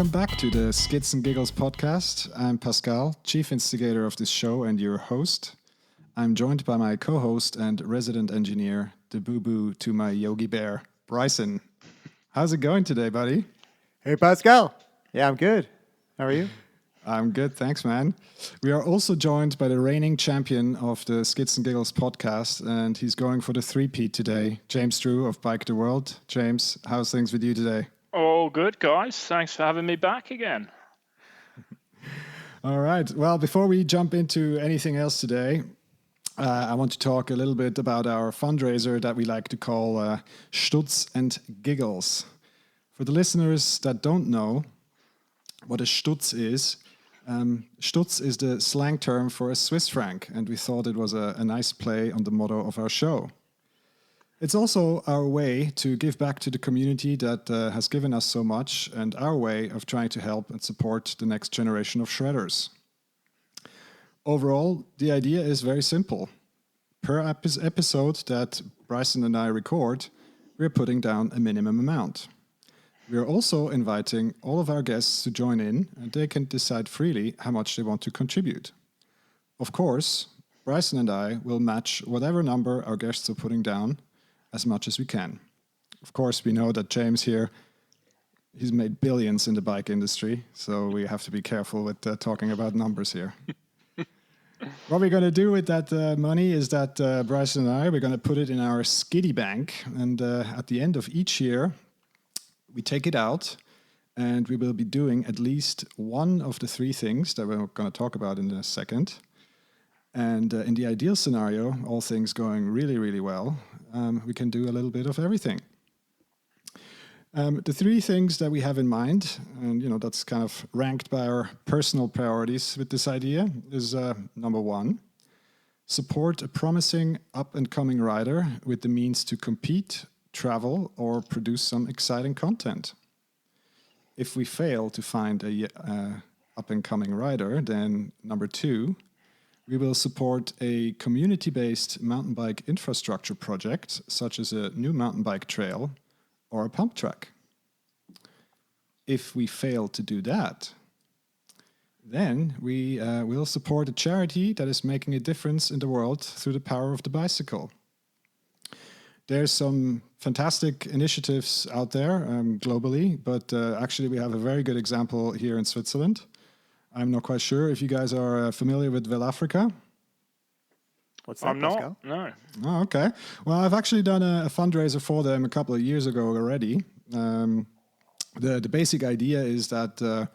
Welcome back to the Skits and Giggles podcast. I'm Pascal, chief instigator of this show and your host. I'm joined by my co-host and resident engineer, the boo-boo to my Yogi Bear, Bryson. How's it going today, buddy? Hey, Pascal. Yeah, I'm good. How are you? I'm good, thanks, man. We are also joined by the reigning champion of the Skits and Giggles podcast, and he's going for the three-peat today, James Drew of Bike the World. James, how's things with you today? All good, guys. Thanks for having me back again. All right. Well, before we jump into anything else today, I want to talk a little bit about our fundraiser that we like to call Stutz and Giggles. For the listeners that don't know what a Stutz is the slang term for a Swiss franc, and we thought it was a nice play on the motto of our show. It's also our way to give back to the community that has given us so much, and our way of trying to help and support the next generation of shredders. Overall, the idea is very simple. Per episode that Bryson and I record, we're putting down a minimum amount. We are also inviting all of our guests to join in, and they can decide freely how much they want to contribute. Of course, Bryson and I will match whatever number our guests are putting down as much as we can. Of course, we know that James here, he's made billions in the bike industry, so we have to be careful with talking about numbers here. What we're going to do with that money is that Bryson and I, we're going to put it in our skiddy bank, and at the end of each year, we take it out, and we will be doing at least one of the three things that we're going to talk about in a second. And in the ideal scenario, all things going really, really well, we can do a little bit of everything. The three things that we have in mind, and that's kind of ranked by our personal priorities with this idea, is number one, support a promising up-and-coming rider with the means to compete, travel, or produce some exciting content. If we fail to find a up-and-coming rider, then number two, we will support a community-based mountain bike infrastructure project, such as a new mountain bike trail or a pump track. If we fail to do that, then we will support a charity that is making a difference in the world through the power of the bicycle. There's some fantastic initiatives out there globally, but actually we have a very good example here in Switzerland. I'm not quite sure if you guys are familiar with Velafrica. What's that, I'm Pascal? not. No. Oh, okay. Well, I've actually done a fundraiser for them a couple of years ago already. The basic idea is that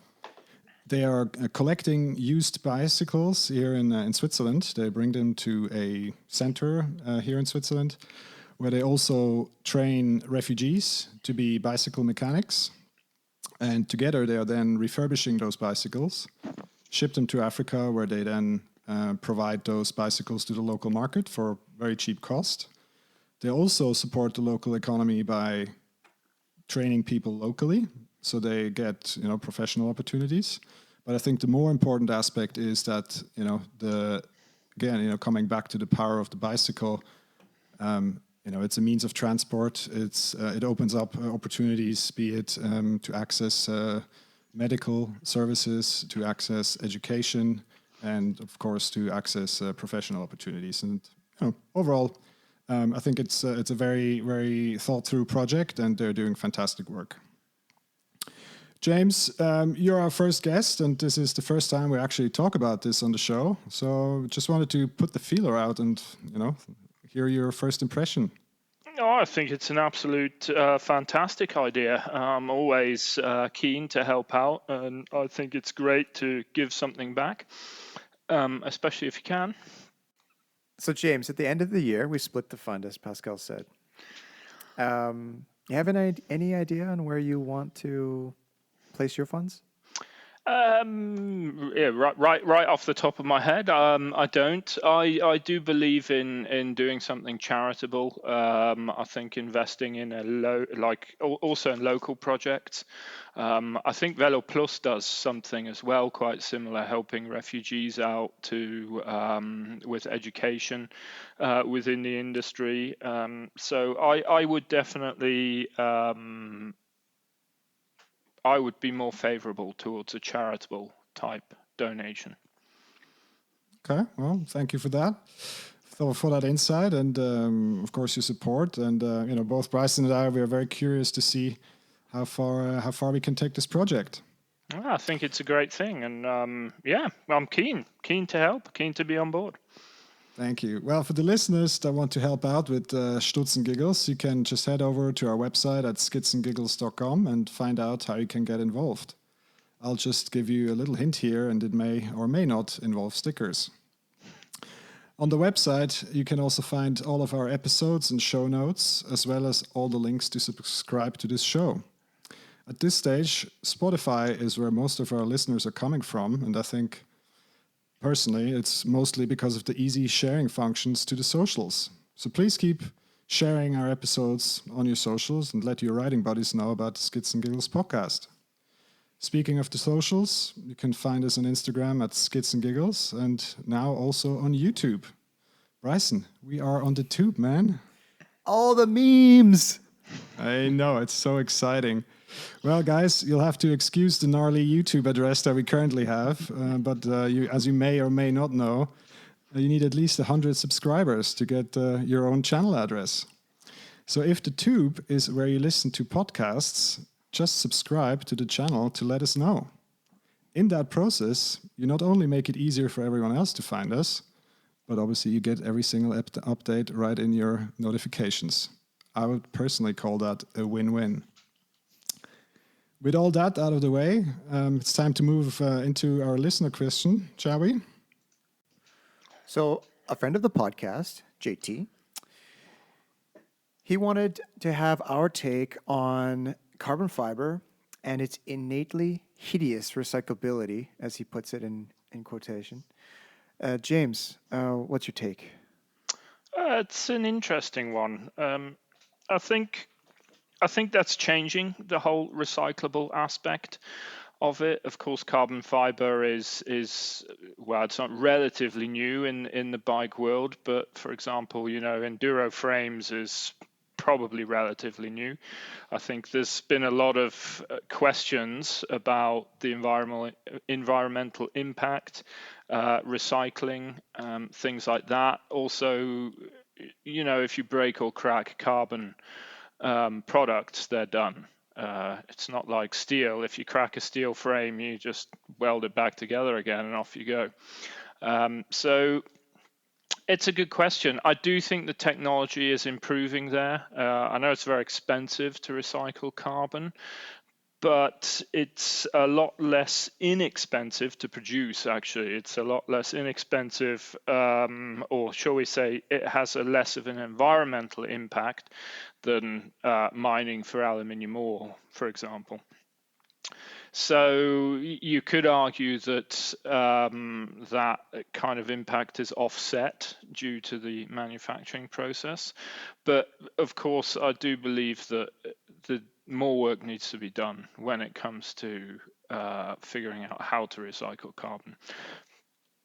they are collecting used bicycles here in Switzerland. They bring them to a center here in Switzerland, where they also train refugees to be bicycle mechanics. And together they are then refurbishing those bicycles, ship them to Africa, where they then provide those bicycles to the local market for very cheap cost. They also support the local economy by training people locally, so they get professional opportunities. But I think the more important aspect is that coming back to the power of the bicycle. It's a means of transport. It opens up opportunities, be it to access medical services, to access education, and of course to access professional opportunities. And overall, I think it's a very, very thought through project, and they're doing fantastic work. James, you're our first guest, and this is the first time we actually talk about this on the show. So just wanted to put the feeler out and hear your first impression. Oh, I think it's an absolute fantastic idea. I'm always keen to help out, and I think it's great to give something back, especially if you can. So, James, at the end of the year, we split the fund, as Pascal said. You have any idea on where you want to place your funds? Yeah, right off the top of my head, I don't. I do believe in doing something charitable. I think investing in also in local projects. I think Velo Plus does something as well, quite similar, helping refugees out with education within the industry. So I would definitely I would be more favorable towards a charitable type donation. Okay, well, thank you for that. For that insight and, of course, your support. And, both Bryson and I, we are very curious to see how far we can take this project. I think it's a great thing. And I'm keen to help, keen to be on board. Thank you. Well, for the listeners that want to help out with Stutz and Giggles, you can just head over to our website at skitsandgiggles.com and find out how you can get involved. I'll just give you a little hint here, and it may or may not involve stickers. On the website, you can also find all of our episodes and show notes, as well as all the links to subscribe to this show. At this stage, Spotify is where most of our listeners are coming from, and I think, personally, it's mostly because of the easy sharing functions to the socials. So please keep sharing our episodes on your socials and let your writing buddies know about the Skits and Giggles podcast. Speaking of the socials, you can find us on Instagram at Skits and Giggles, and now also on YouTube. Bryson, we are on the tube, man. All the memes. I know, it's so exciting. Well, guys, you'll have to excuse the gnarly YouTube address that we currently have, but as you may or may not know, you need at least 100 subscribers to get your own channel address. So if the tube is where you listen to podcasts, just subscribe to the channel to let us know. In that process, you not only make it easier for everyone else to find us, but obviously you get every single update right in your notifications. I would personally call that a win-win. With all that out of the way, it's time to move into our listener question, shall we? So, a friend of the podcast, JT, he wanted to have our take on carbon fiber and its innately hideous recyclability, as he puts it in quotation. James, what's your take? It's an interesting one. I think that's changing, the whole recyclable aspect of it. Of course, carbon fiber is well, it's not relatively new in the bike world, but for example, enduro frames is probably relatively new. I think there's been a lot of questions about the environmental impact, recycling, things like that. Also, if you break or crack carbon products, they're done. It's not like steel. If you crack a steel frame, you just weld it back together again and off you go. So it's a good question. I do think the technology is improving there. I know it's very expensive to recycle carbon, but it's a lot less inexpensive to produce, actually. It's a lot less inexpensive, or shall we say, it has a less of an environmental impact than mining for aluminium ore, for example. So you could argue that that kind of impact is offset due to the manufacturing process. But of course, I do believe that the more work needs to be done when it comes to figuring out how to recycle carbon.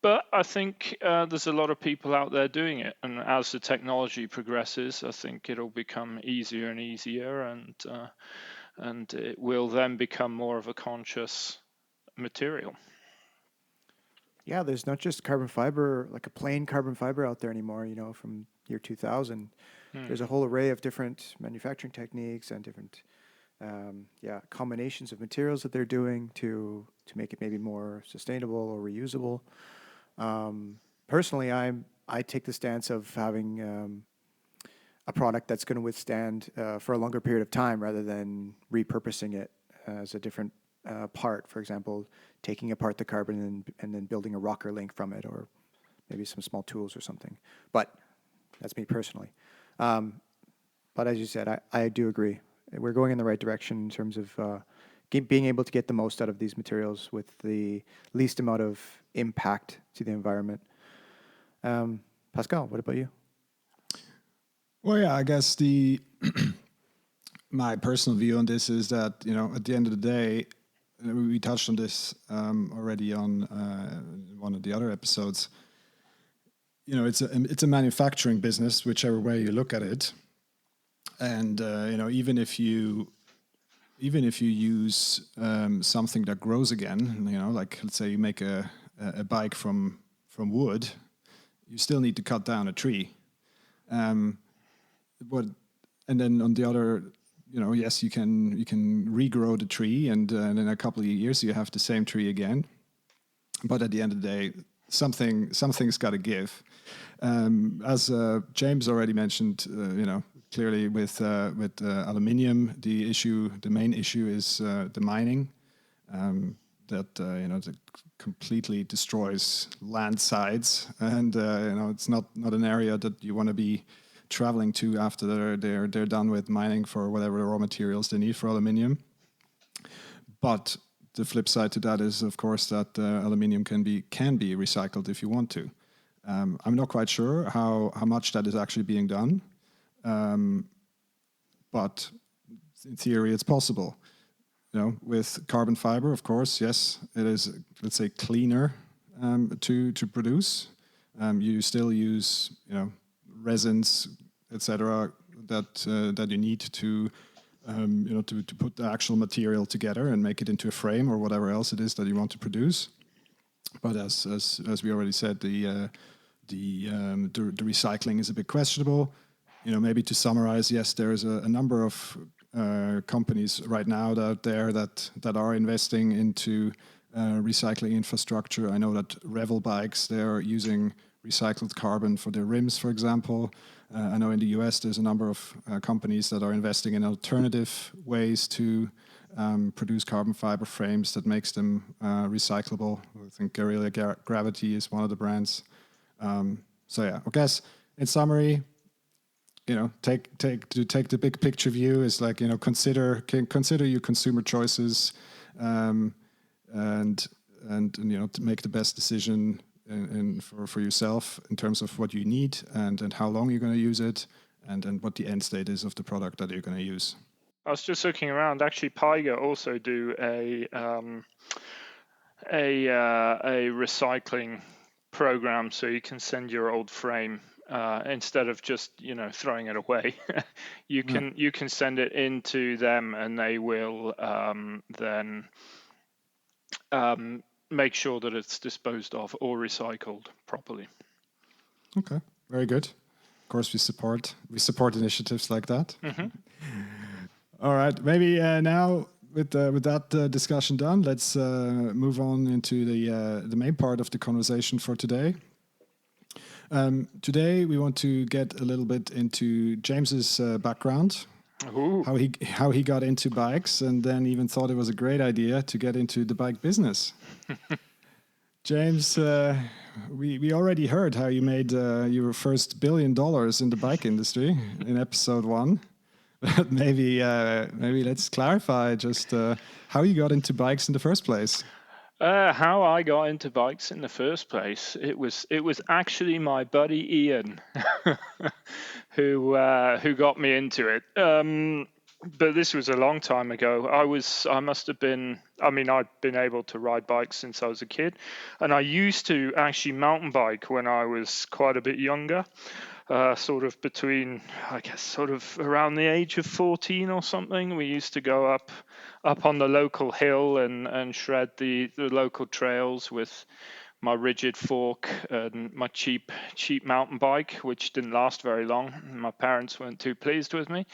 But I think there's a lot of people out there doing it. And as the technology progresses, I think it'll become easier and easier, and it will then become more of a conscious material. Yeah, there's not just carbon fiber, like a plain carbon fiber out there anymore, from year 2000. There's a whole array of different manufacturing techniques and different combinations of materials that they're doing to make it maybe more sustainable or reusable. Personally, I take the stance of having a product that's going to withstand for a longer period of time rather than repurposing it as a different part. For example, taking apart the carbon and then building a rocker link from it, or maybe some small tools or something. But that's me personally. But as you said, I do agree. We're going in the right direction in terms of being able to get the most out of these materials with the least amount of impact to the environment. Pascal, what about you? Well, yeah, I guess my personal view on this is that, at the end of the day, we touched on this already on one of the other episodes. It's a manufacturing business, whichever way you look at it. And, even if you even if you use something that grows again, like let's say you make a bike from wood, you still need to cut down a tree. But and then on the other, yes, you can regrow the tree, and in a couple of years you have the same tree again. But at the end of the day, something's got to give. As James already mentioned, clearly with aluminium, the main issue is the mining. That completely destroys land sides, and it's not an area that you want to be traveling to after they're done with mining for whatever raw materials they need for aluminium. But the flip side to that is, of course, that aluminium can be recycled if you want to. I'm not quite sure how much that is actually being done, but in theory, it's possible. With carbon fiber, of course, yes, it is, let's say, cleaner to produce. You still use, resins, etc., that you need to put the actual material together and make it into a frame or whatever else it is that you want to produce. But as we already said, the recycling is a bit questionable. Maybe to summarize, yes, there is a number of companies right now out there that are investing into recycling infrastructure. I know that Revel bikes, they're using recycled carbon for their rims, for example. I know in the US there's a number of companies that are investing in alternative ways to produce carbon fiber frames that makes them recyclable. I think Guerrilla Gravity is one of the brands. So yeah, I guess in summary, take the big picture view is like, consider your consumer choices, and to make the best decision for yourself in terms of what you need and how long you're going to use it, and what the end state is of the product that you're going to use. I was just looking around. Actually, Piga also do a recycling program, so you can send your old frame instead of just throwing it away. You can send it into them, and they will then make sure that it's disposed of or recycled properly. Okay, very good. Of course, we support initiatives like that. Mm-hmm. All right, maybe now with that discussion done, let's move on into the main part of the conversation for today. Today we want to get a little bit into James's background, how he got into bikes, and then even thought it was a great idea to get into the bike business. James, we already heard how you made your first $1 billion in the bike industry in episode 1. maybe let's clarify just how you got into bikes in the first place. How I got into bikes in the first place, it was actually my buddy Ian who got me into it. But this was a long time ago. I'd been able to ride bikes since I was a kid, and I used to actually mountain bike when I was quite a bit younger. Sort of around the age of 14 or something. We used to go up on the local hill and shred the local trails with my rigid fork and my cheap mountain bike, which didn't last very long. My parents weren't too pleased with me.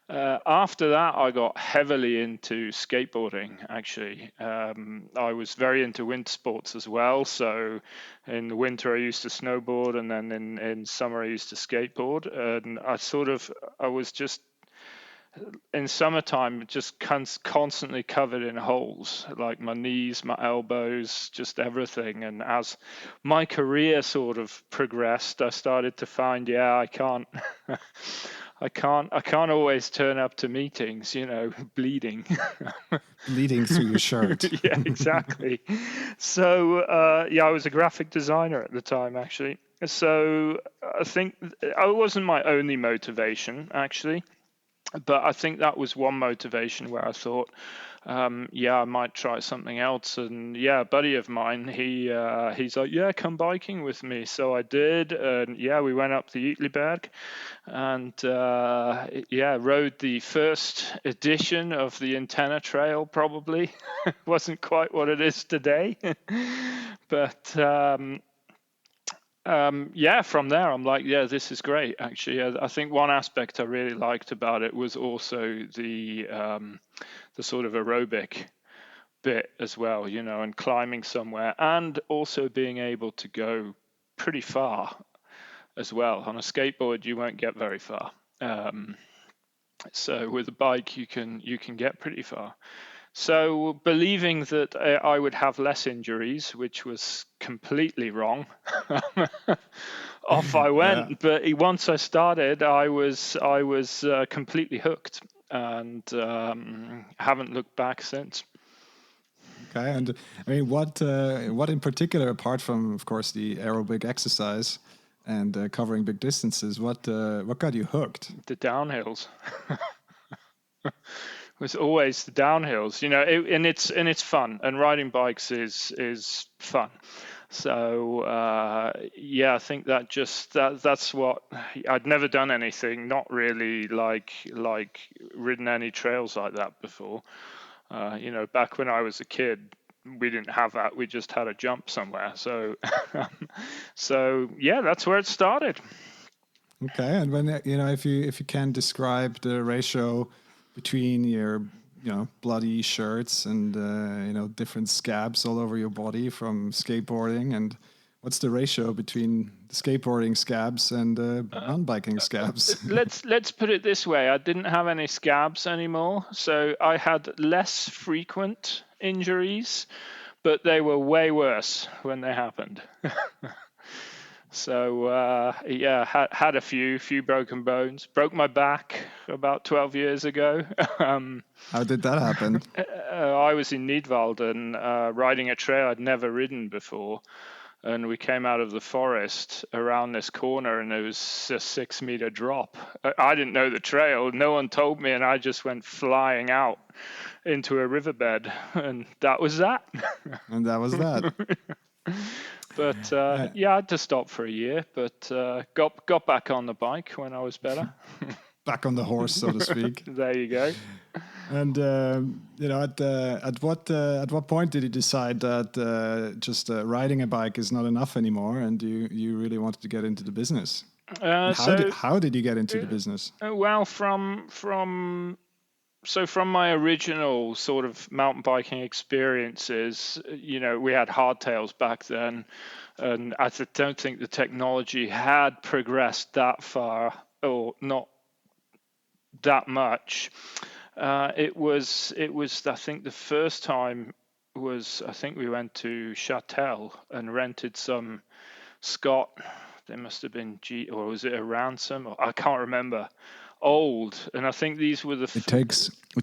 After that, I got heavily into skateboarding, actually. I was very into winter sports as well. So in the winter, I used to snowboard, and then in summer, I used to skateboard. And I was just, in summertime, just constantly covered in holes, like my knees, my elbows, just everything. And as my career sort of progressed, I started to find, I can't always turn up to meetings, bleeding. Bleeding through your shirt. Yeah, exactly. So, I was a graphic designer at the time, actually. So I think it wasn't my only motivation, actually. But I think that was one motivation where I thought, I might try something else. And a buddy of mine, he's like, yeah, come biking with me. So I did, and we went up the Uetliberg, and rode the first edition of the Antenna Trail. Probably wasn't quite what it is today, but. From there, I'm like, this is great. Actually, I think one aspect I really liked about it was also the sort of aerobic bit as well, and climbing somewhere, and also being able to go pretty far as well. On a skateboard, you won't get very far. So with a bike, you can get pretty far. So believing that I would have less injuries, which was completely wrong, off I went. Yeah. But once I started, I was completely hooked, and haven't looked back since. Okay, and I mean, what in particular, apart from, of course, the aerobic exercise and covering big distances, what got you hooked? The downhills. Was always the downhills, and it's fun, and riding bikes is fun. So I think that's what I'd never done anything, not really like ridden any trails like that before. Back when I was a kid, we didn't have that. We just had a jump somewhere. So that's where it started. Okay, and when if you can describe the ratio between your bloody shirts and different scabs all over your body from skateboarding, and what's the ratio between the skateboarding scabs and mountain biking scabs? Let's put it this way: I didn't have any scabs anymore, so I had less frequent injuries, but they were way worse when they happened. So had a few broken bones. Broke my back about 12 years ago. How did that happen? I was in Nidwald and riding a trail I'd never ridden before. And we came out of the forest around this corner, and there was a 6-meter drop. I didn't know the trail. No one told me, and I just went flying out into a riverbed, and that was that. And that was that. But I had to stop for a year, but got back on the bike when I was better. Back on the horse, so to speak. There you go. And at what point did you decide that just riding a bike is not enough anymore, and you really wanted to get into the business? How did you get into the business? Well, from my original sort of mountain biking experiences, we had hardtails back then, and I don't think the technology had progressed that far, or not that much. It was I think the first time was, I think we went to Châtel and rented some Scott. They must have been or was it a Ransom? I can't remember. Old, and I think these were the. It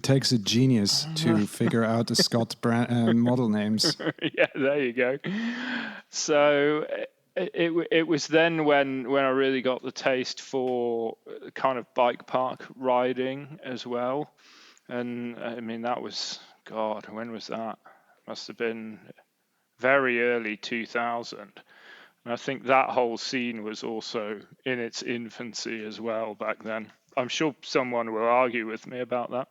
takes a genius to figure out the Scott brand model names. Yeah, there you go. So it was then when I really got the taste for kind of bike park riding as well, and I mean that was, God, when was that? Must have been very early 2000. And I think that whole scene was also in its infancy as well back then. I'm sure someone will argue with me about that,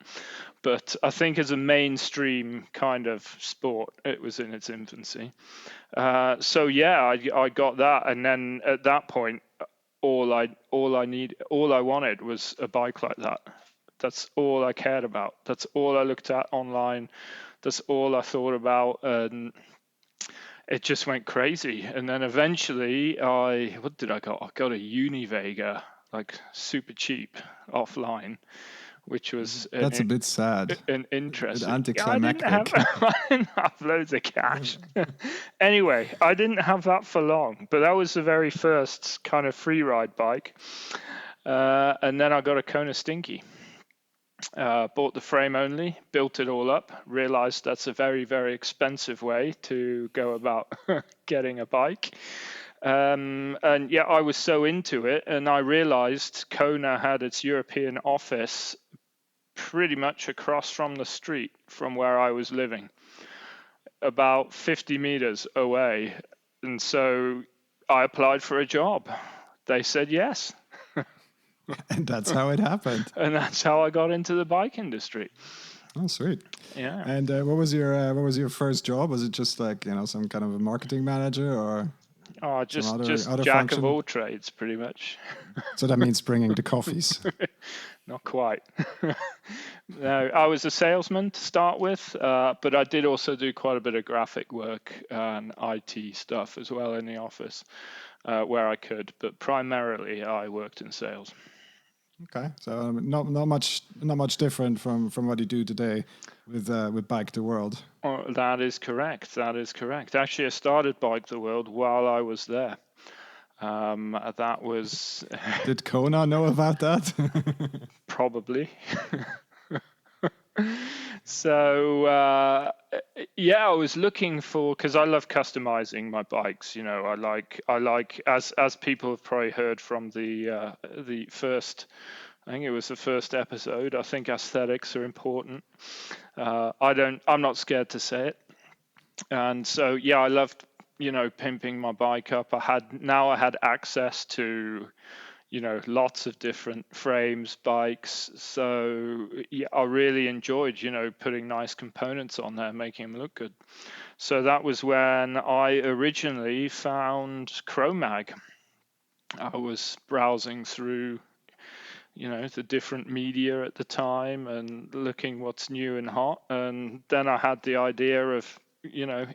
but I think as a mainstream kind of sport, it was in its infancy. I got that, and then at that point, all I wanted was a bike like that. That's all I cared about. That's all I looked at online. That's all I thought about, and it just went crazy. And then eventually what did I got? I got a Univega, like super cheap offline, which was that's a bit sad. An interesting. Anticlimactic. I didn't have loads of cash. Anyway, I didn't have that for long, but that was the very first kind of free ride bike. And then I got a Kona Stinky. Bought the frame only, built it all up, realized that's a very, very expensive way to go about getting a bike. I was so into it, and I realized Kona had its European office pretty much across from the street from where I was living, about 50 meters away. And so I applied for a job. They said yes. And that's how it happened. And that's how I got into the bike industry. Oh, sweet. Yeah. And what was your first job? Was it just like, some kind of a marketing manager or Just other jack function? of all trades, pretty much. So that means bringing the coffees. Not quite. No, I was a salesman to start with, but I did also do quite a bit of graphic work and IT stuff as well in the office where I could. But primarily, I worked in sales. Okay, so not much different from what you do today with Bike the World. Oh, that is correct. That is correct. Actually, I started Bike the World while I was there. That was Did Kona know about that? probably. So yeah, I was looking for, because I love customizing my bikes. I like as people have probably heard from the first. I think it was the first episode. I think aesthetics are important. I'm not scared to say it. And so yeah, I loved pimping my bike up. I had access to lots of different frames, bikes. So yeah, I really enjoyed, putting nice components on there, making them look good. So that was when I originally found Chromag. I was browsing through, the different media at the time and looking what's new and hot. And then I had the idea of,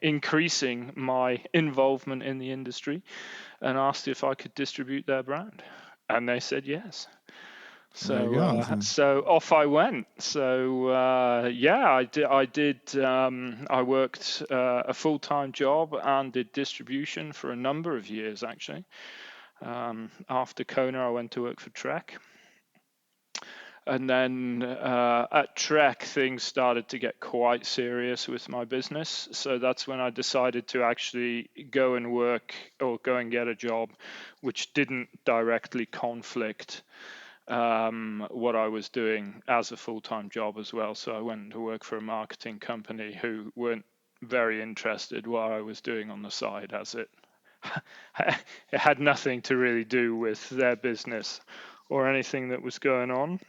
increasing my involvement in the industry and asked if I could distribute their brand. And they said yes. There you go. So off I went. So yeah, I did. I worked a full-time job and did distribution for a number of years actually. After Kona, I went to work for Trek. And then at Trek, things started to get quite serious with my business. So that's when I decided to actually go and work or go and get a job which didn't directly conflict what I was doing as a full-time job as well. So I went to work for a marketing company who weren't very interested what I was doing on the side, as it had nothing to really do with their business or anything that was going on.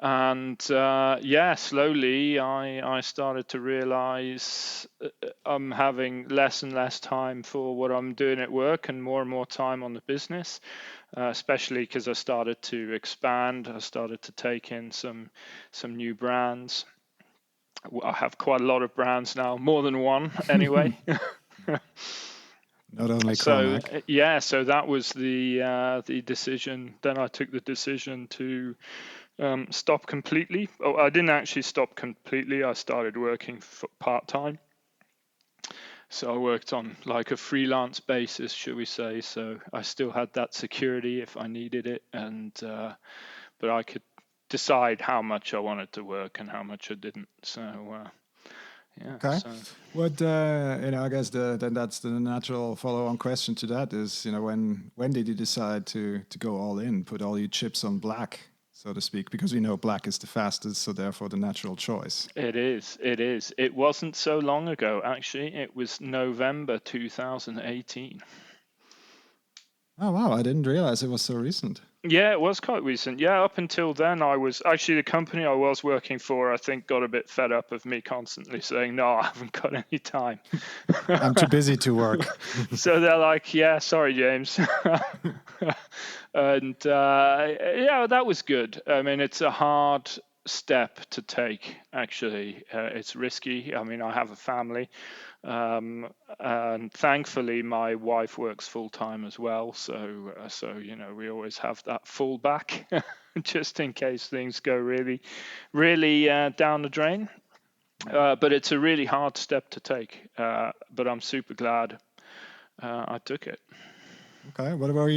And yeah, slowly I started to realize I'm having less and less time for what I'm doing at work and more time on the business, especially because I started to expand. I started to take in some new brands. I have quite a lot of brands now, more than one anyway. Not only So Chromac. yeah, so that was the decision. Then I took the decision to stop completely. Oh, I didn't actually stop completely. I started working part-time. So I worked on like a freelance basis, should we say. So I still had that security if I needed it. But I could decide how much I wanted to work and how much I didn't. So yeah. Okay. So. What I guess then that's the natural follow-on question to that is, when did you decide to go all in, put all your chips on black, so to speak, because we know black is the fastest, so therefore the natural choice. It is. It wasn't so long ago, actually. It was November 2018. Oh wow, I didn't realize it was so recent. Yeah, it was quite recent. Yeah, up until then, I was actually the company I was working for, I think, got a bit fed up of me constantly saying, no, I haven't got any time. I'm too busy to work. So they're like, yeah, sorry, James. And yeah, that was good. I mean, it's a hard step to take, actually. It's risky. I mean, I have a family. And thankfully, my wife works full time as well. So we always have that fallback just in case things go really, really down the drain. But it's a really hard step to take. But I'm super glad I took it. Okay, what were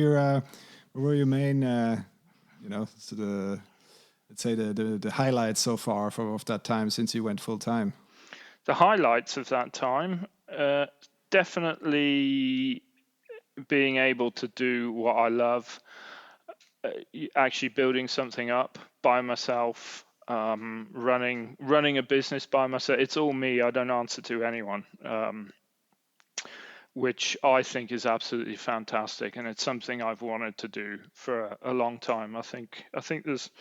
your main, so let's say the highlights so far of that time since you went full time? The highlights of that time, definitely being able to do what I love, actually building something up by myself running a business by myself. It's all me. I don't answer to anyone. Which I think is absolutely fantastic, and it's something I've wanted to do for a long time. I think there's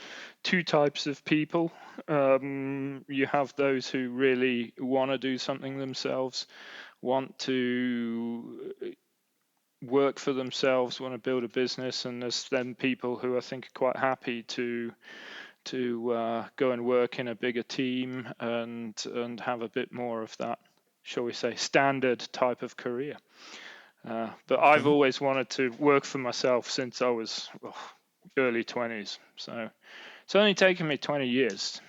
two types of people. You have those who really want to do something themselves, want to work for themselves, want to build a business, and there's then people who I think are quite happy to go and work in a bigger team and have a bit more of that, shall we say, standard type of career. But I've always wanted to work for myself since I was early 20s. So it's only taken me 20 years.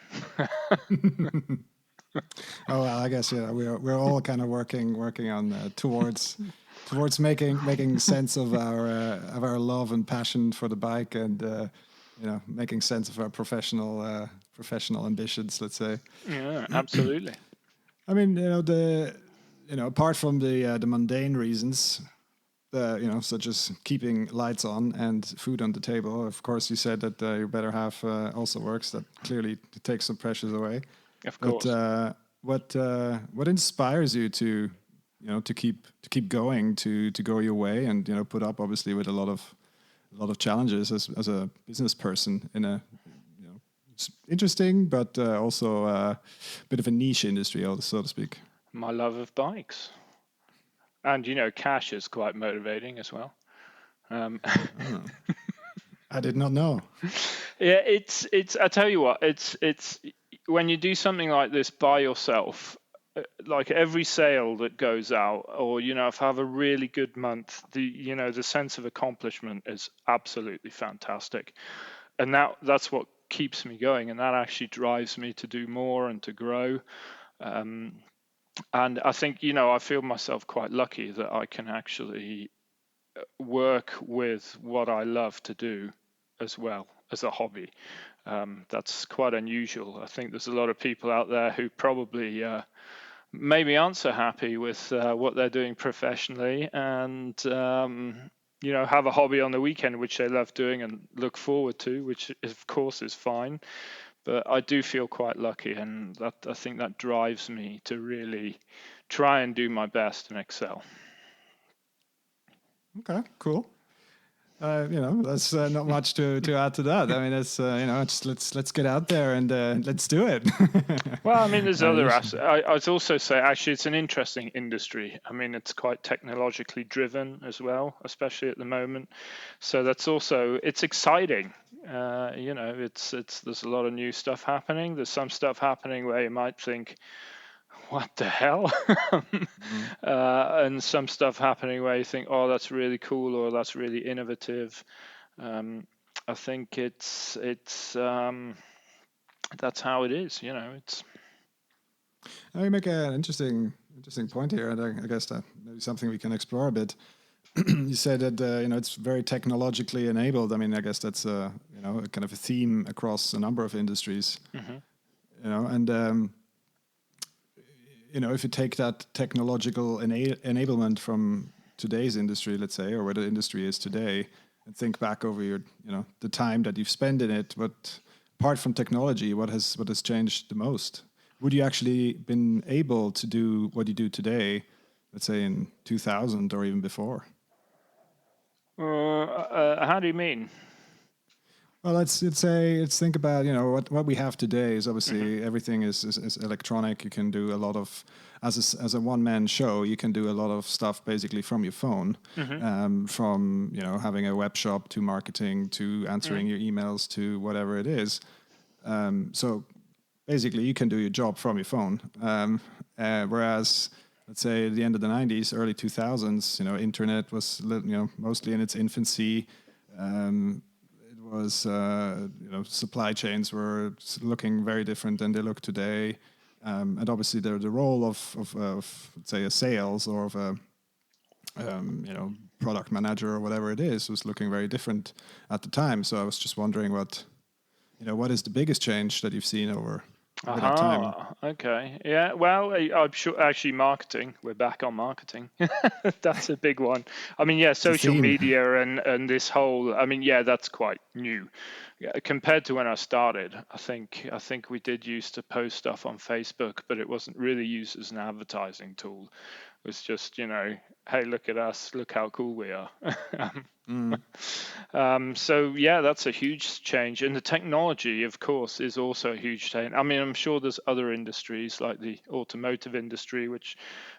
Oh well, I guess we're all kind of working on towards making sense of our love and passion for the bike, and making sense of our professional ambitions, let's say. Yeah, absolutely. I mean, apart from the mundane reasons, such as keeping lights on and food on the table. Of course, you said that your better half also works. That clearly takes some pressures away. Of course. But what inspires you to keep going, to go your way, and put up obviously with a lot of challenges as a business person in a interesting but also a bit of a niche industry, so to speak. My love of bikes. And cash is quite motivating as well. I did not know. Yeah, it's. I tell you what, it's when you do something like this by yourself, like every sale that goes out, or if I have a really good month, the sense of accomplishment is absolutely fantastic, and that's what keeps me going, and that actually drives me to do more and to grow. And I think, I feel myself quite lucky that I can actually work with what I love to do as well as a hobby. That's quite unusual. I think there's a lot of people out there who probably maybe aren't so happy with what they're doing professionally, and have a hobby on the weekend which they love doing and look forward to, which of course is fine. But I do feel quite lucky, and I think that drives me to really try and do my best and excel. Okay, cool. That's not much to add to that. I mean, it's just let's get out there and let's do it. Well, I mean, there's other aspects. I'd also say actually it's an interesting industry. I mean, it's quite technologically driven as well, especially at the moment. So it's exciting. There's a lot of new stuff happening. There's some stuff happening where you might think, what the hell? And some stuff happening where you think, oh, that's really cool, or that's really innovative. I think it's that's how it is. It's. You make an interesting point here, and I guess that maybe something we can explore a bit. You said that it's very technologically enabled. I mean, I guess that's kind of a theme across a number of industries. And if you take that technological enablement from today's industry, let's say, or where the industry is today, and think back over your the time that you've spent in it, but apart from technology, what has changed the most? Would you actually been able to do what you do today, let's say in 2000 or even before? How do you mean? Well, let's think about what we have today is obviously everything is electronic. You can do a lot of as a one man show. You can do a lot of stuff basically from your phone, from having a web shop to marketing to answering your emails to whatever it is. So basically, you can do your job from your phone. Whereas, let's say at the end of the 90s, early 2000s, internet was mostly in its infancy. Was supply chains were looking very different than they look today, and obviously the role of let's say a sales or of a product manager or whatever it is was looking very different at the time. So I was just wondering what is the biggest change that you've seen over over that time. Aha. Okay. Yeah. Well, I'm sure actually marketing. We're back on marketing. That's a big one. I mean, yeah, It's a social theme. media and this whole. I mean, yeah, that's quite new. Yeah, compared to when I started. I think we did used to post stuff on Facebook, but it wasn't really used as an advertising tool. It was just, hey, look at us, look how cool we are. Mm. So yeah, that's a huge change, and the technology, of course, is also a huge change. I mean, I'm sure there's other industries like the automotive industry, which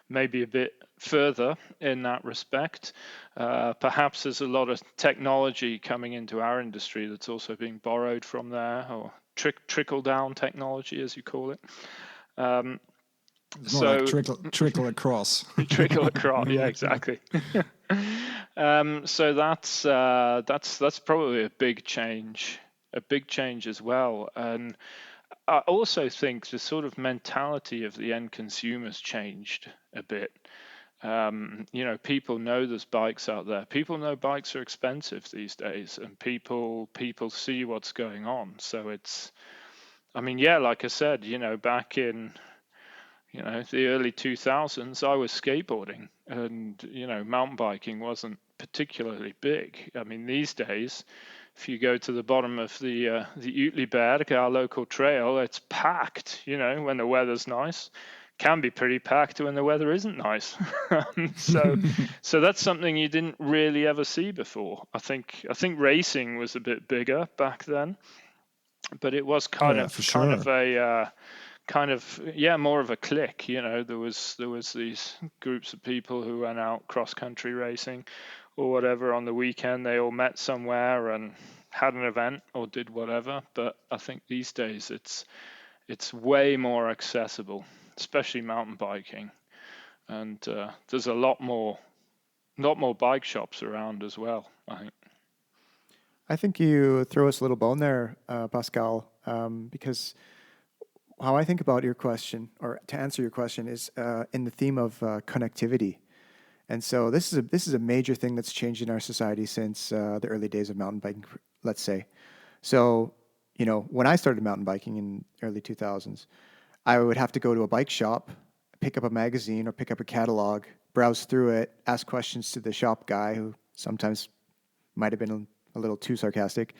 may be a bit further in that respect. Perhaps there's a lot of technology coming into our industry that's also being borrowed from there, or trickle down technology, as you call it. Um, It's more like so trickle across. trickle across, yeah, exactly. So that's probably a big change as well. And I also think the sort of mentality of the end consumers changed a bit. People know there's bikes out there. People know bikes are expensive these days, and people see what's going on. So I mean, yeah, like I said, back in the early 2000s, I was skateboarding, and mountain biking wasn't particularly big. I mean, these days, if you go to the bottom of the Uetliberg, our local trail, it's packed. When the weather's nice, can be pretty packed when the weather isn't nice. So that's something you didn't really ever see before. I think racing was a bit bigger back then, but it was Oh kind yeah, of for kind of sure. a yeah, more of a clique. There was these groups of people who went out cross country racing or whatever on the weekend. They all met somewhere and had an event or did whatever. But I think these days it's way more accessible, especially mountain biking, and there's a lot more bike shops around as well, I think. I think you throw us a little bone there, Pascal, because how I think about your question, or to answer your question, is in the theme of connectivity. And so this is a major thing that's changed in our society since the early days of mountain biking, let's say. So, when I started mountain biking in early 2000s, I would have to go to a bike shop, pick up a magazine or pick up a catalog, browse through it, ask questions to the shop guy who sometimes might have been a little too sarcastic,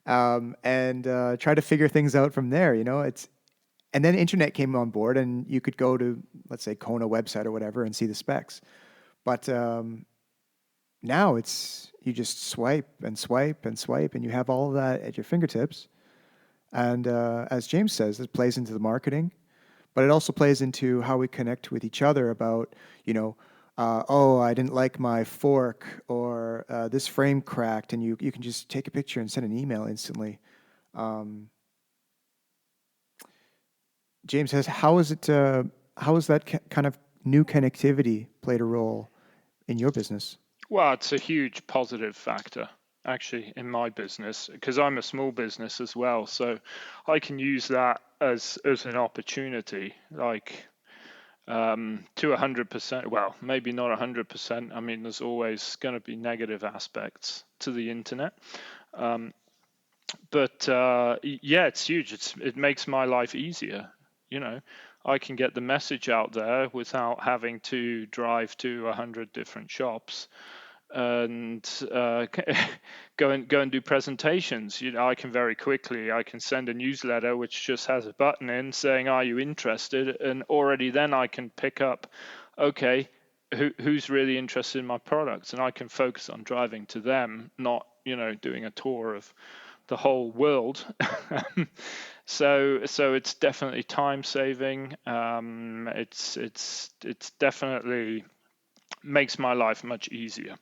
and try to figure things out from there. And then internet came on board, and you could go to, let's say, Kona website or whatever and see the specs. But now it's you just swipe and swipe and swipe, and you have all of that at your fingertips. And as James says, it plays into the marketing, but it also plays into how we connect with each other about, oh, I didn't like my fork, or this frame cracked, and you can just take a picture and send an email instantly. Um, James says, how is that kind of new connectivity played a role in your business? Well, it's a huge positive factor actually in my business because I'm a small business as well. So I can use that as an opportunity, like to 100%. Well, maybe not 100%. I mean, there's always going to be negative aspects to the internet. Um, but yeah, it's huge. It makes my life easier. You know, I can get the message out there without having to drive to 100 different shops and go and do presentations. I can very quickly. I can send a newsletter which just has a button in saying, "Are you interested?" And already then I can pick up, okay, who's really interested in my products, and I can focus on driving to them, not doing a tour of the whole world. So it's definitely time saving. It's definitely makes my life much easier.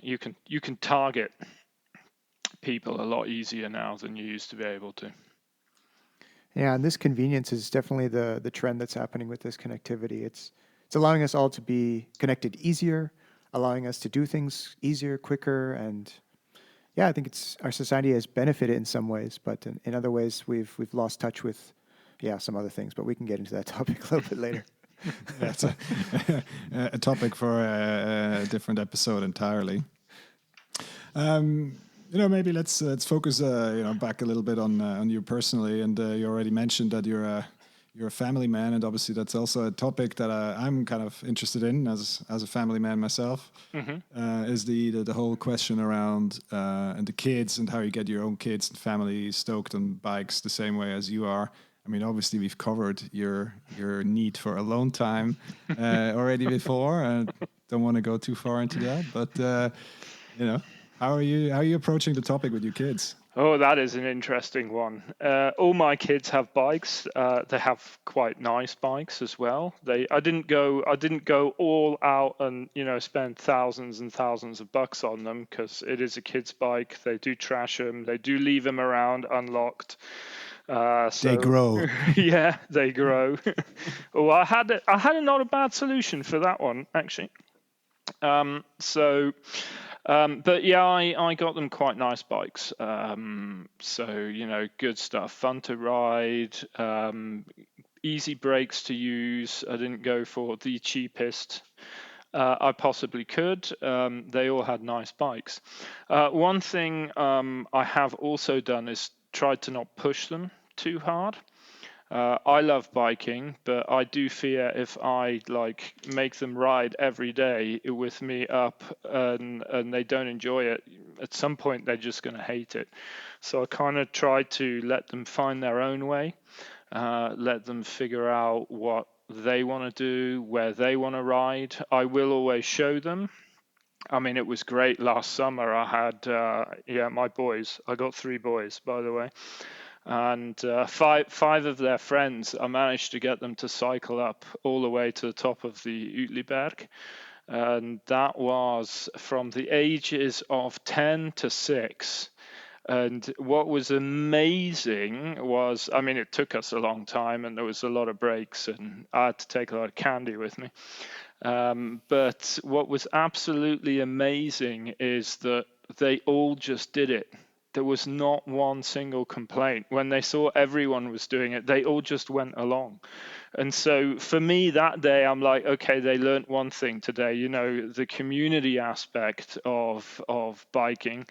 You can target people a lot easier now than you used to be able to. Yeah, and this convenience is definitely the trend that's happening with this connectivity. It's allowing us all to be connected easier, allowing us to do things easier, quicker, and yeah, I think it's our society has benefited in some ways, but in other ways we've lost touch with some other things. But we can get into that topic a little bit later. That's a topic for a different episode entirely. Um, Maybe let's focus back a little bit on you personally, and you already mentioned that you're a family man, and obviously that's also a topic that I'm kind of interested in as a family man myself. Is the whole question around and the kids and how you get your own kids and family stoked on bikes the same way as you are. I mean, obviously we've covered your need for alone time already before. I don't want to go too far into that, but how are you approaching the topic with your kids? Oh, that is an interesting one. All my kids have bikes. They have quite nice bikes as well. I didn't go all out and spend thousands and thousands of bucks on them, because it is a kid's bike. They do trash them. They do leave them around unlocked. So they grow. Yeah, they grow. Oh, I had a not a bad solution for that one, actually. But yeah, I got them quite nice bikes. So good stuff, fun to ride, easy brakes to use. I didn't go for the cheapest I possibly could. They all had nice bikes. One thing I have also done is tried to not push them too hard. I love biking, but I do fear if I make them ride every day with me up and they don't enjoy it, at some point they're just going to hate it. So I kind of try to let them find their own way, let them figure out what they want to do, where they want to ride. I will always show them. I mean, it was great last summer. I had, my boys. I got 3 boys, by the way. And five of their friends, I managed to get them to cycle up all the way to the top of the Uetliberg. And that was from the ages of 10 to 6. And what was amazing was, I mean, it took us a long time and there was a lot of breaks and I had to take a lot of candy with me. But what was absolutely amazing is that they all just did it. There was not one single complaint. When they saw everyone was doing it, they all just went along. And so for me that day, I'm like, okay, they learned one thing today. The community aspect of biking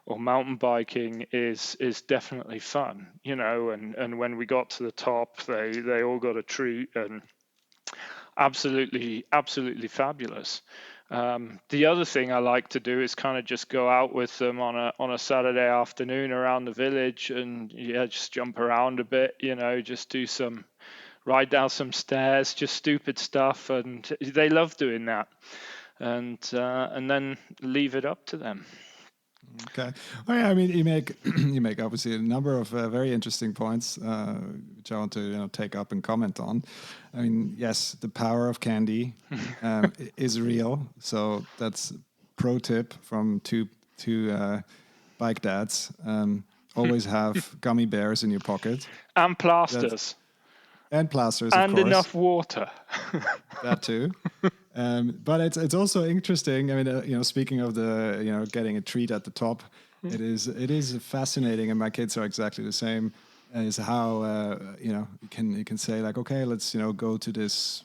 or mountain biking is definitely fun, and when we got to the top, they all got a treat, and absolutely fabulous. The other thing I like to do is kind of just go out with them on a Saturday afternoon around the village and just jump around a bit, just ride down some stairs, just stupid stuff, and they love doing that. And then leave it up to them. Okay. Well, yeah, I mean, you make you make obviously a number of very interesting points, which I want to take up and comment on. I mean, yes, the power of candy is real. So that's pro tip from two bike dads. Always have gummy bears in your pocket and plasters. And plasters, and of course. Enough water. That too. But it's also interesting. I mean, speaking of the getting a treat at the top, it is fascinating, and my kids are exactly the same. Is how you can say like, okay, let's go to this.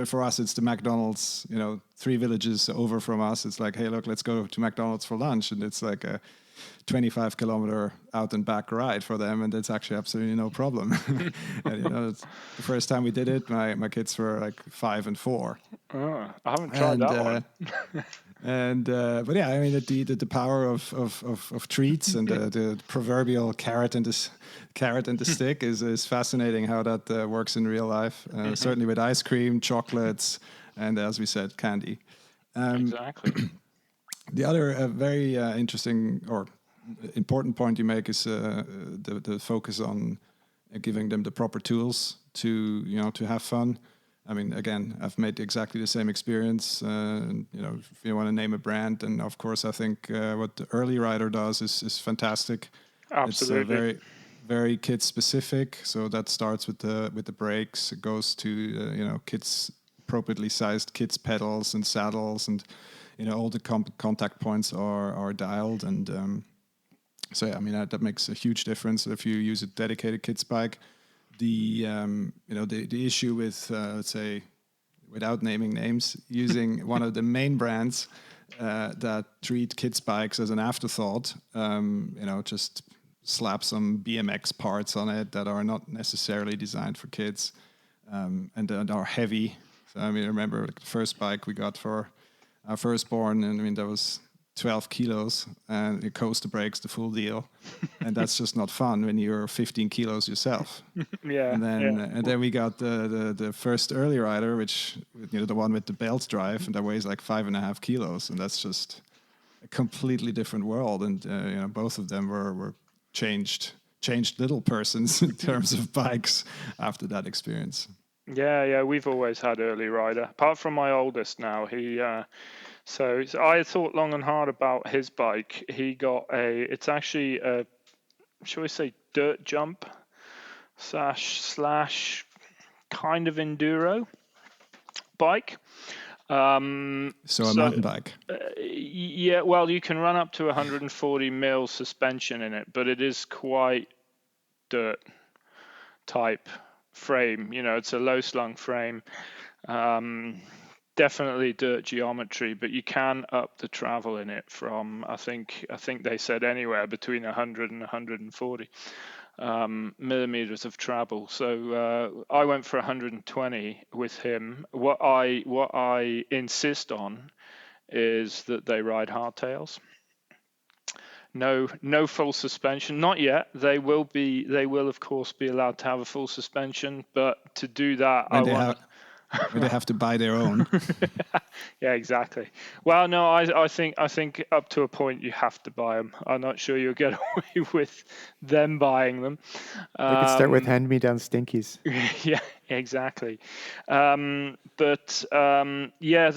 For us, it's the McDonald's. 3 villages over from us. It's like, hey, look, let's go to McDonald's for lunch, and it's like a 25-kilometer out and back ride for them, and it's actually absolutely no problem. And, it's the first time we did it, my kids were like 5 and 4. Oh, I haven't tried that one. But yeah, I mean the power of treats and the proverbial carrot and the stick is fascinating how that works in real life. Certainly with ice cream, chocolates, and as we said, candy. Exactly. The other very interesting or important point you make is the focus on giving them the proper tools to have fun. I mean, again, I've made exactly the same experience. If you want to name a brand, and of course, I think what the Early Rider does is fantastic. Absolutely. It's very, very kid specific. So that starts with the brakes. It goes to kids appropriately sized kids pedals and saddles, and all the contact points are dialed. And so yeah, I mean that makes a huge difference if you use a dedicated kids bike. The issue with let's say, without naming names, using one of the main brands that treat kids' bikes as an afterthought. Just slap some BMX parts on it that are not necessarily designed for kids, and that are heavy. So I remember the first bike we got for our firstborn, and that was 12 kilos, and it coaster brakes, the full deal. And that's just not fun when you're 15 kilos yourself. Yeah. And then we got the first early rider, which, the one with the belt drive, and that weighs like 5.5 kilos, and that's just a completely different world. And both of them were changed little persons in terms of bikes after that experience. Yeah, we've always had early rider. Apart from my oldest now, he. So I thought long and hard about his bike. He got it's actually a, shall we say, dirt jump slash kind of enduro bike. So a mountain bike. Yeah, well, you can run up to 140 mil suspension in it, but it is quite dirt type frame. It's a low slung frame. Definitely dirt geometry, but you can up the travel in it from, I think they said anywhere between 100 and 140 millimeters of travel. So I went for 120 with him. What I insist on is that they ride hardtails. No full suspension, not yet. They will of course be allowed to have a full suspension, but to do that, when they have to buy their own. Yeah, exactly. Well, no, I think up to a point you have to buy them. I'm not sure you'll get away with them buying them. We could start with hand-me-down stinkies. Yeah, exactly.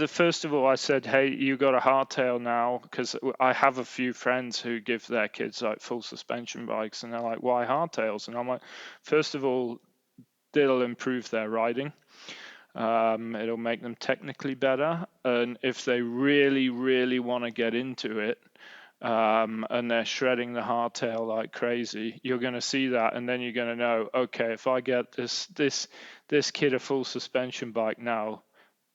First of all, I said, hey, you got a hardtail now, because I have a few friends who give their kids like full suspension bikes, and they're like, why hardtails? And I'm like, first of all, it'll improve their riding. It'll make them technically better, and if they really, really want to get into it, and they're shredding the hardtail like crazy, you're going to see that, and then you're going to know, okay, if I get this kid a full suspension bike now,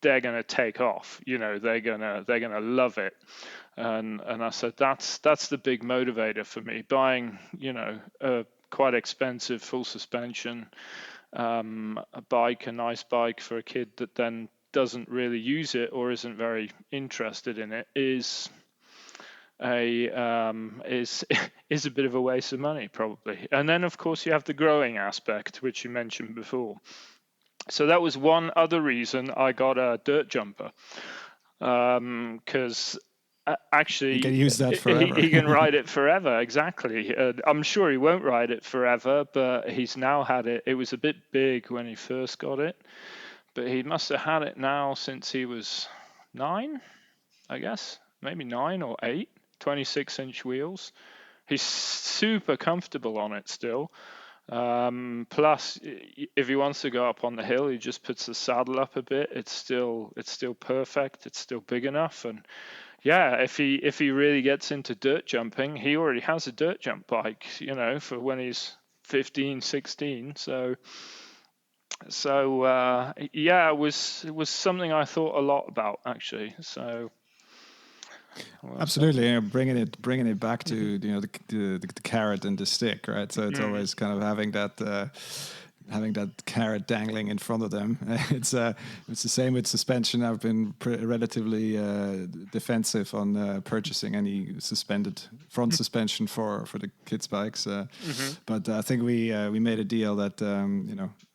they're going to take off. They're gonna love it. And I said that's the big motivator for me, buying a quite expensive full suspension a nice bike for a kid that then doesn't really use it or isn't very interested in it is a bit of a waste of money, probably. And then of course you have the growing aspect, which you mentioned before. So that was one other reason I got a dirt jumper, because actually, you can use that forever. He can ride it forever. Exactly. I'm sure he won't ride it forever, but he's now had it. It was a bit big when he first got it, but he must have had it now since he was 9, I guess, maybe 9 or 8. 26-inch wheels. He's super comfortable on it still. Plus, if he wants to go up on the hill, he just puts the saddle up a bit. It's still perfect. It's still big enough. And yeah, if he really gets into dirt jumping, he already has a dirt jump bike, for when he's 15, 16. So yeah, it was something I thought a lot about, actually. So. Absolutely, bringing it back to the carrot and the stick, right? So it's always kind of having that carrot dangling in front of them. It's the same with suspension. I've been relatively defensive on purchasing any suspended front suspension for the kids' bikes. But I think we made a deal that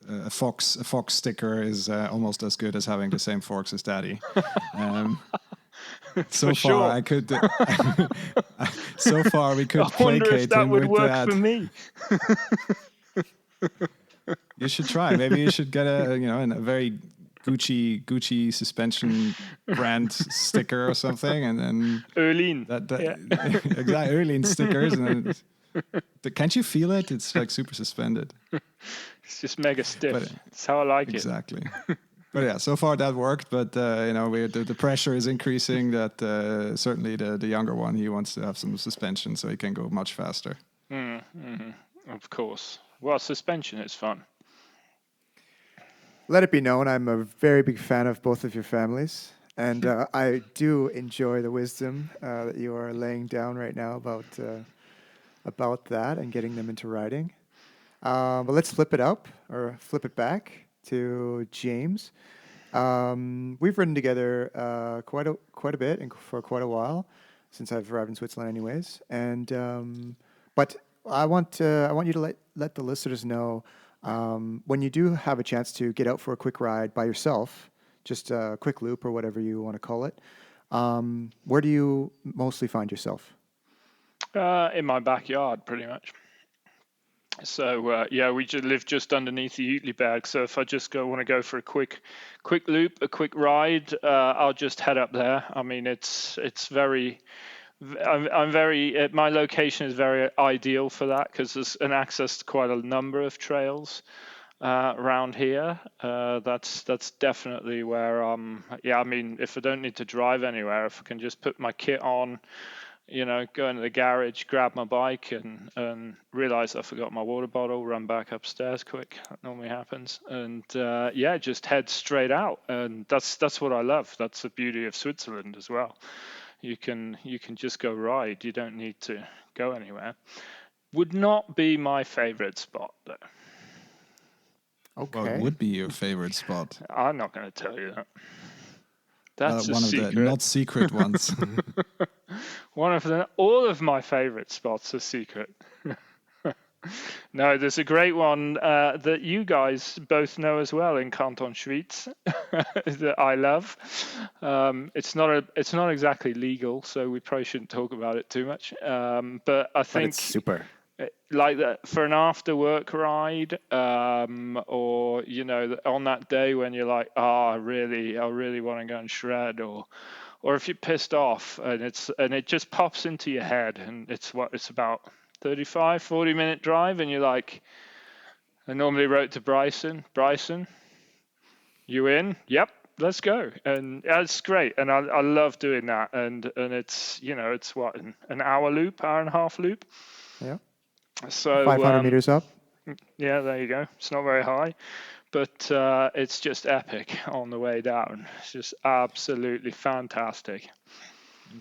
a Fox sticker is almost as good as having the same forks as Daddy. So far, I could. So far, we could placate him with that. I wonder if that would work for me. You should try. Maybe you should get a very Gucci suspension brand sticker or something, and then Erleen. Exactly, Erleen stickers. And then, can't you feel it? It's like super suspended. It's just mega stiff. That's how I like exactly. But yeah, so far that worked. But the pressure is increasing. That certainly the younger one, he wants to have some suspension so he can go much faster. Of course. Well, suspension is fun. Let it be known, I'm a very big fan of both of your families. And I do enjoy the wisdom that you are laying down right now about that and getting them into writing. But let's flip it up or flip it back to James. We've written together quite a bit and for quite a while since I've arrived in Switzerland, anyways. And but I want you to let the listeners know when you do have a chance to get out for a quick ride by yourself, just a quick loop or whatever you want to call it. Where do you mostly find yourself? In my backyard, pretty much. So yeah, we just live just underneath the Uetliberg. So if I just want to go for a quick loop, a quick ride, I'll just head up there. I mean, it's very. I'm very. My location is very ideal for that because there's an access to quite a number of trails around here. That's definitely where. Yeah, I mean, if I don't need to drive anywhere, if I can just put my kit on, go into the garage, grab my bike, and realize I forgot my water bottle, run back upstairs quick. That normally happens, and yeah, just head straight out. And that's what I love. That's the beauty of Switzerland as well. You can just go ride. You don't need to go anywhere. Would not be my favorite spot though. What Okay. would be your favorite spot? I'm not going to tell you that. That's a One of secret. the not secret ones. All of my favorite spots are secret. No, there's a great one that you guys both know as well in Canton Schwyz that I love. It's not exactly legal, so we probably shouldn't talk about it too much. But I But think it's super. like that for an after work ride, or on that day when you're like, I really want to go and shred, or if you're pissed off and it just pops into your head, and it's about 35-40 minute drive, and you're like, I normally wrote to Bryson, you in? Yep, let's go. And that's great, and I love doing that. And it's it's what, an hour and a half loop. Yeah. So 500 meters up. yeah, there you go. It's not very high, but it's just epic on the way down. It's just absolutely fantastic.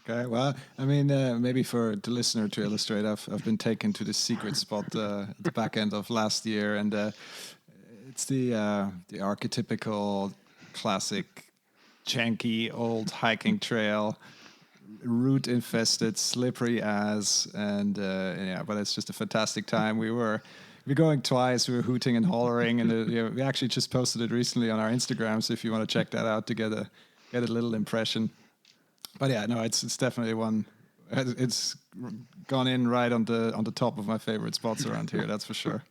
Okay, well, I mean, maybe for the listener to illustrate, I've been taken to this secret spot at the back end of last year, and it's the archetypical, classic, janky old hiking trail, root infested, slippery as, and yeah, but it's just a fantastic time. We're going twice. We were hooting and hollering, and we actually just posted it recently on our Instagram. So if you want to check that out to get a little impression. But yeah, no, it's definitely one. It's gone in right on the top of my favorite spots around here. That's for sure.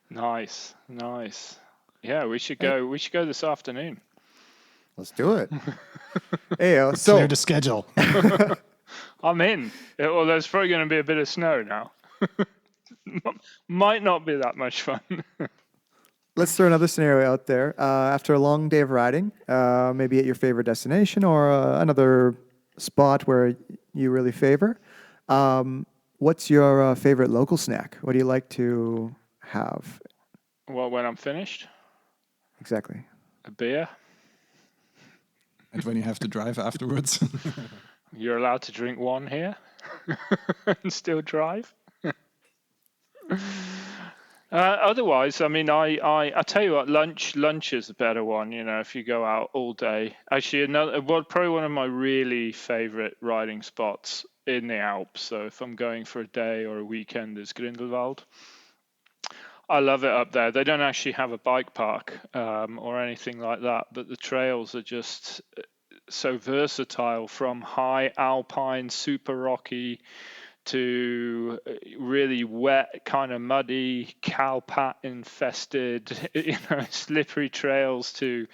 Nice. Yeah, we should Hey. go. We should go this afternoon. Let's do it. Hey, Clear the schedule. I'm in. Well, there's probably going to be a bit of snow now. Might not be that much fun. let's throw another scenario out there. After a long day of riding, maybe at your favorite destination or another spot where you really favor, what's your favorite local snack? What do you like to have? Well, when I'm finished, Exactly. a beer. And when you have to drive afterwards. You're allowed to drink one here and still drive. Otherwise, I mean, I tell you what, lunch is a better one. If you go out all day. Actually, probably one of my really favorite riding spots in the Alps. So if I'm going for a day or a weekend, is Grindelwald. I love it up there. They don't actually have a bike park or anything like that, but the trails are just so versatile, from high alpine, super rocky, to really wet, kind of muddy, cowpat infested, slippery trails, to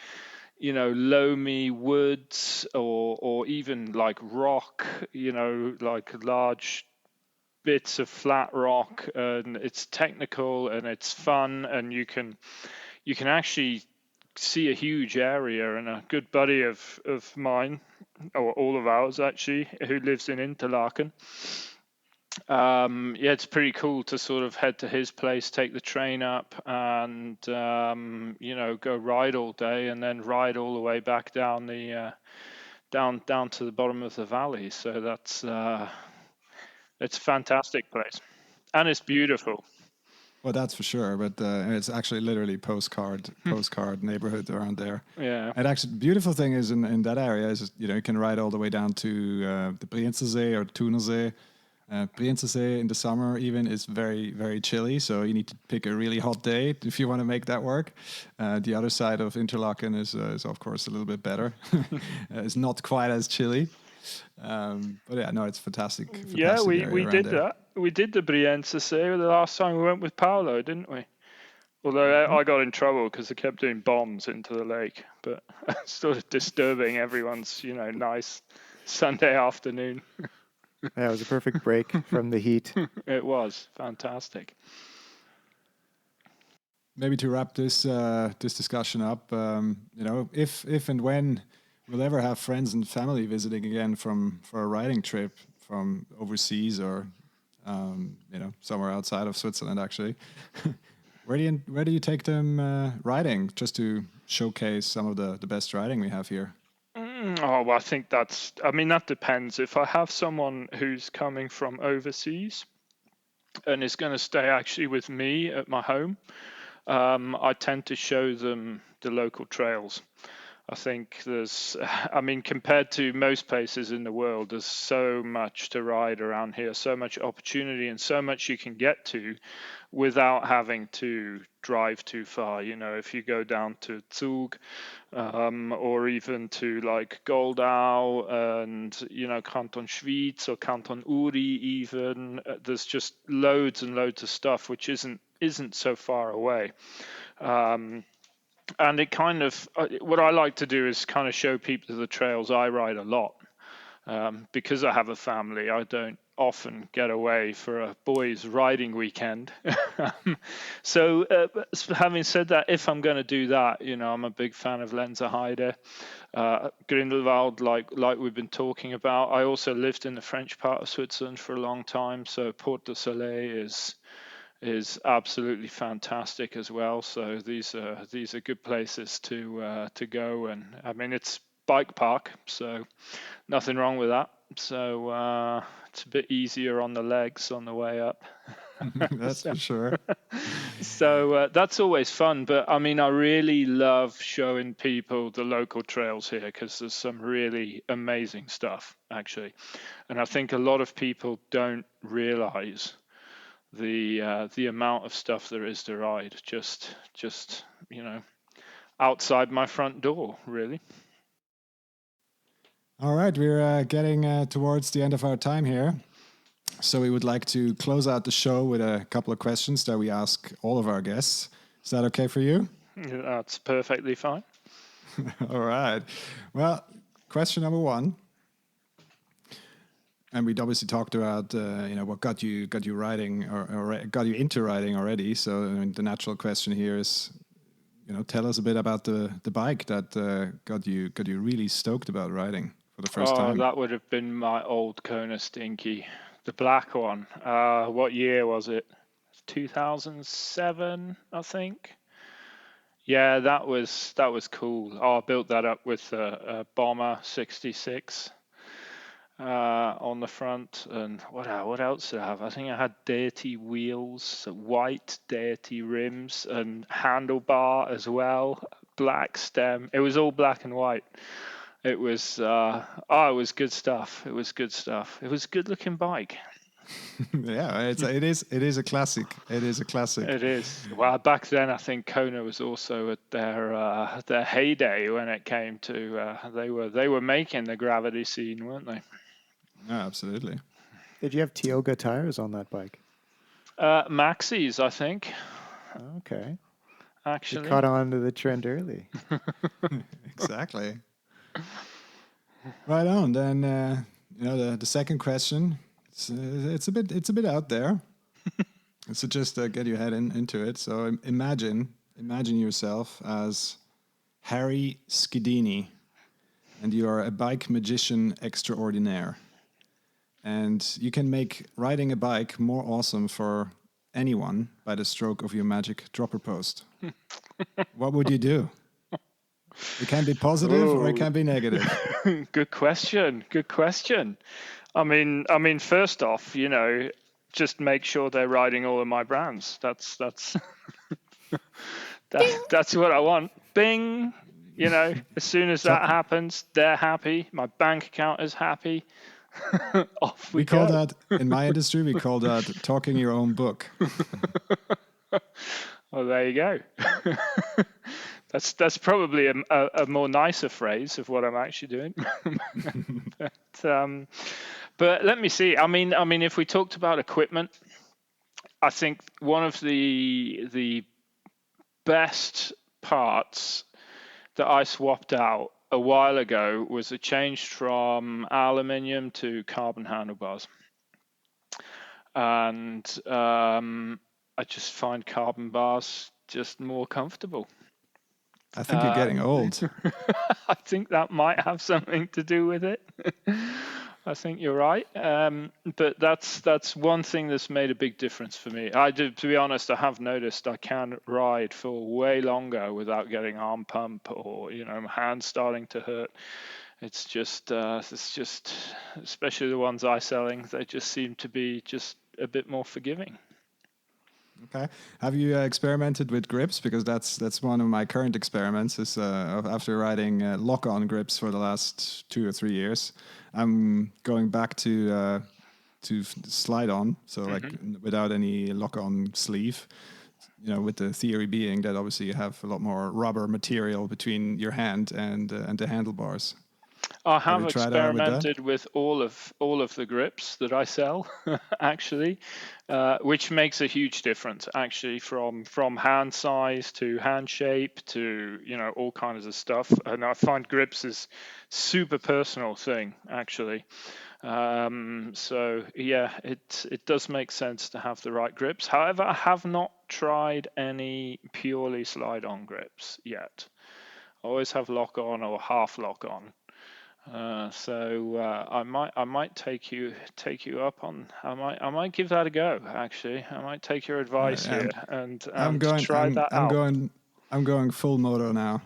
loamy woods, or even like rock, like large bits of flat rock. And it's technical and it's fun, and you can actually see a huge area. And a good buddy of mine, or all of ours actually, who lives in Interlaken, yeah, it's pretty cool to sort of head to his place, take the train up, and go ride all day, and then ride all the way back down down to the bottom of the valley. So that's it's a fantastic place, and it's beautiful. Well, that's for sure. But it's actually literally postcard neighborhood around there. Yeah. And actually, the beautiful thing is in that area is, you can ride all the way down to the Brienzensee or Thunersee. Brienzensee in the summer even is very, very chilly, so you need to pick a really hot day if you want to make that work. The other side of Interlaken is of course a little bit better. It's not quite as chilly. But yeah, no, it's fantastic Yeah, area we around did there. that. We did the Brienza the last time we went with Paolo, didn't we? Although I got in trouble because they kept doing bombs into the lake, but sort of disturbing everyone's, nice Sunday afternoon. Yeah, it was a perfect break from the heat. It was fantastic. Maybe to wrap this discussion up, if and when we'll ever have friends and family visiting again for a riding trip from overseas or somewhere outside of Switzerland, actually, where do you take them riding, just to showcase some of the best riding we have here? Oh, well, I think that depends. If I have someone who's coming from overseas and is going to stay actually with me at my home, I tend to show them the local trails. I think compared to most places in the world, there's so much to ride around here, so much opportunity and so much you can get to without having to drive too far. If you go down to Zug, or even to like Goldau and, Canton Schwyz or Canton Uri even, there's just loads and loads of stuff which isn't so far away. And it kind of, what I like to do is kind of show people the trails I ride a lot. Because I have a family, I don't often get away for a boys' riding weekend. So having said that, if I'm going to do that, I'm a big fan of Lenzerheide, Grindelwald, like we've been talking about. I also lived in the French part of Switzerland for a long time, so Port de Soleil is absolutely fantastic as well. So these are good places to go, and it's bike park, so nothing wrong with that. So it's a bit easier on the legs on the way up. That's for sure. So that's always fun. But I really love showing people the local trails here because there's some really amazing stuff actually, and I think a lot of people don't realize the amount of stuff there is to ride just outside my front door, really. All right, we're getting towards the end of our time here. So we would like to close out the show with a couple of questions that we ask all of our guests. Is that okay for you? Yeah, that's perfectly fine. All right. Well, question number one. And we'd obviously talked about what got you riding or got you into riding already. So the natural question here is, tell us a bit about the bike that got you really stoked about riding for the first time. That would have been my old Kona Stinky, the black one. What year was it? 2007, I think. Yeah, that was cool. I built that up with a Bomber 66. On the front, and what else did I have? I think I had dirty wheels, white dirty rims, and handlebar as well, black stem. It was all black and white. It was it was good stuff. It was good stuff. It was a good looking bike. Yeah, it is a classic. It is a classic. It is. Well, back then I think Kona was also at their heyday when it came to they were making the gravity scene, weren't they? Yeah, absolutely. Did you have Tioga tires on that bike? Maxis, I think. Okay. Actually, you caught on to the trend early. Exactly. Right on. Then the second question. It's a bit out there. So just get your head into it. So imagine yourself as Harry Skidini, and you are a bike magician extraordinaire. And you can make riding a bike more awesome for anyone by the stroke of your magic dropper post. What would you do? It can be positive or it Ooh. can be negative. Good question. Good question. I mean, first off, just make sure they're riding all of my brands. That's that's what I want. Bing. As soon as that happens, they're happy. My bank account is happy. Off we call go. that, in my industry, we call that talking your own book. Well, there you go. That's probably a more nicer phrase of what I'm actually doing. But let me see. I mean, if we talked about equipment, I think one of the best parts that I swapped out a while ago was a change from aluminium to carbon handlebars, and I just find carbon bars just more comfortable. I think you're getting old. I think that might have something to do with it. I think you're right. But that's one thing that's made a big difference for me. To be honest, I have noticed I can ride for way longer without getting arm pump or my hands starting to hurt. It's just especially the ones I'm selling, they just seem to be just a bit more forgiving. Okay. Have you experimented with grips? Because that's one of my current experiments. Is after riding lock-on grips for the last 2 or 3 years, I'm going back to slide-on, so like without any lock-on sleeve. With the theory being that obviously you have a lot more rubber material between your hand and the handlebars. I have you tried out with that? experimented with all of the grips that I sell, actually, which makes a huge difference, actually, from hand size to hand shape to all kinds of stuff. And I find grips is super personal thing, actually. So yeah, it does make sense to have the right grips. However, I have not tried any purely slide-on grips yet. I always have lock-on or half lock-on. So I might take you up on. I might give that a go. Actually, I might take your advice here and try that out. I'm going full moto now.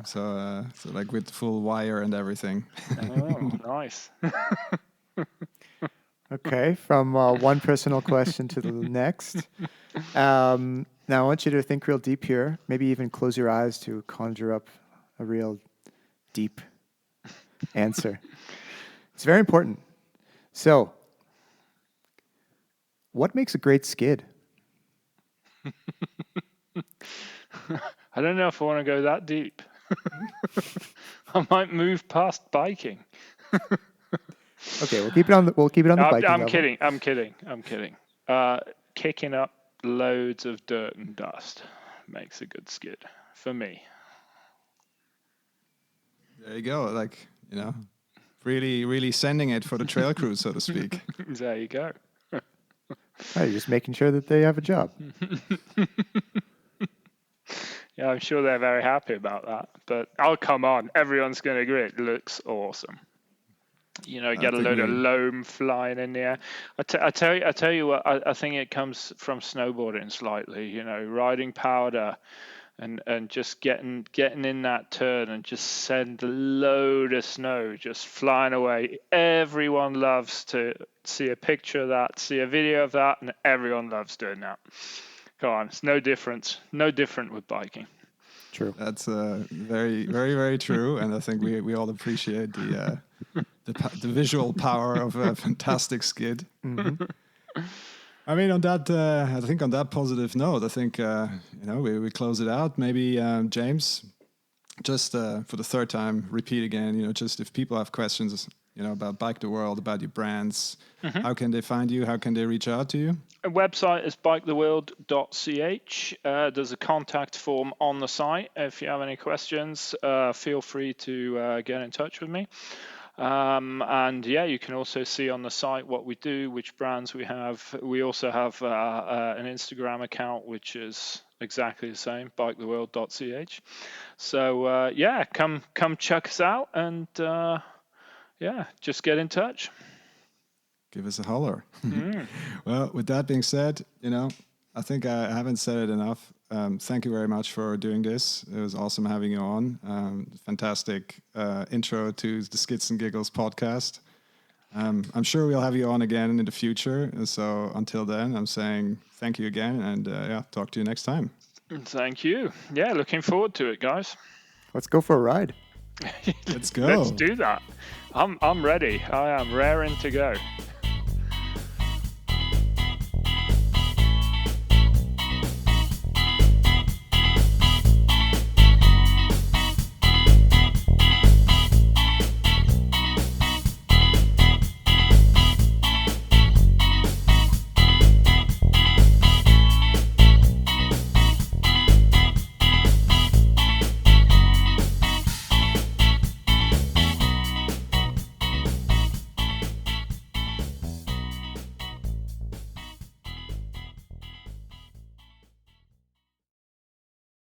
So like with full wire and everything. Oh, nice. Okay, from one personal question to the next. Now I want you to think real deep here. Maybe even close your eyes to conjure up a real deep answer. It's very important. So, what makes a great skid? I don't know if I want to go that deep. I might move past biking. Okay, we'll keep it on the biking level. I'm kidding. Kicking up loads of dirt and dust makes a good skid for me. There you go. Like, really, really sending it for the trail crew, so to speak. There you go. Right, just making sure that they have a job. Yeah, I'm sure they're very happy about that. But come on, everyone's going to agree it looks awesome. Get a load of loam flying in the air. I tell you what, I think it comes from snowboarding slightly. Riding powder, and just getting in that turn and just send a load of snow just flying away. Everyone loves to see a picture of that, see a video of that, and everyone loves doing that. Come on, it's no different with biking. True. That's very, very, very true, and I think we all appreciate the visual power of a fantastic skid. Mm-hmm. I mean, on that, I think on that positive note, I think we close it out. Maybe James, just for the third time, repeat again. Just if people have questions, about Bike the World, about your brands, how can they find you? How can they reach out to you? A website is biketheworld.ch. There's a contact form on the site. If you have any questions, feel free to get in touch with me. And yeah, you can also see on the site what we do, which brands we have. We also have an Instagram account, which is exactly the same, biketheworld.ch. So yeah, come check us out and yeah, just get in touch. Give us a holler. Well, with that being said, I think I haven't said it enough. Thank you very much for doing this. It was awesome having you on. Fantastic intro to the Skits and Giggles podcast. I'm sure we'll have you on again in the future. So until then, I'm saying thank you again, and talk to you next time. Thank you. Yeah, looking forward to it, guys. Let's go for a ride. Let's go. Let's do that. I'm ready. I am raring to go.